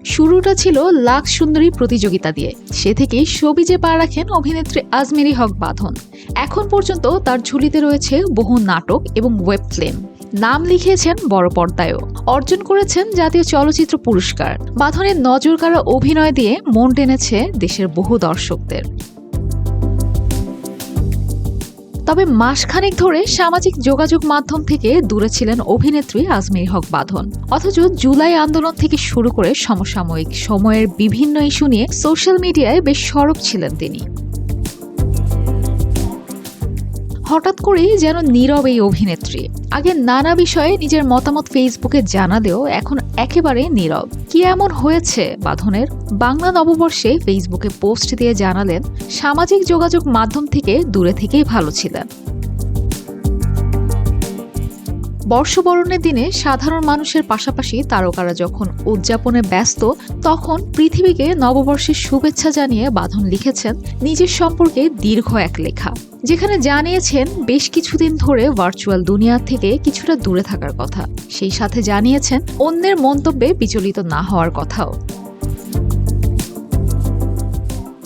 শুরুটা ছিল লাখ সুন্দরী প্রতিযোগিতা দিয়ে, সে থেকেই শোবিজে পা রাখেন অভিনেত্রী আজমেরী হক বাঁধন। এখন পর্যন্ত তার ঝুলিতে রয়েছে বহু নাটক এবং ওয়েব ফিল্ম। নাম লিখিয়েছেন বড় পর্দায়ও, অর্জন করেছেন জাতীয় চলচ্চিত্র পুরস্কার। বাঁধনের নজরকাড়া অভিনয় দিয়ে মন টেনেছে দেশের বহু দর্শকদের। তবে মাসখানেক ধরে সামাজিক যোগাযোগ মাধ্যম থেকে দূরে ছিলেন অভিনেত্রী আজমেরী হক বাঁধন। অথচ জুলাই আন্দোলন থেকে শুরু করে সমসাময়িক সময়ের বিভিন্ন ইস্যু নিয়ে সোশ্যাল মিডিয়ায় বেশ সরব ছিলেন তিনি। হঠাৎ করেই যেন নীরব এই অভিনেত্রী। আগে নানা বিষয়ে নিজের মতামত ফেসবুকে জানালেও এখন একেবারে নীরব। কি এমন হয়েছে বাঁধনের? বাংলা নববর্ষে ফেসবুকে পোস্ট দিয়ে জানালেন সামাজিক যোগাযোগ মাধ্যম থেকে দূরে থেকেই ভালো ছিলেন। বর্ষবরণের দিনে সাধারণ মানুষের পাশাপাশি তারকারা যখন উদযাপনে ব্যস্ত, তখন পৃথিবীকে নববর্ষের শুভেচ্ছা জানিয়ে বাঁধন লিখেছেন নিজের সম্পর্কে দীর্ঘ এক লেখা, যেখানে জানিয়েছেন বেশ কিছুদিন ধরে ভার্চুয়াল দুনিয়া থেকে কিছুটা দূরে থাকার কথা। সেই সাথে জানিয়েছেন অন্যের মন্তব্যে বিচলিত না হওয়ার কথাও।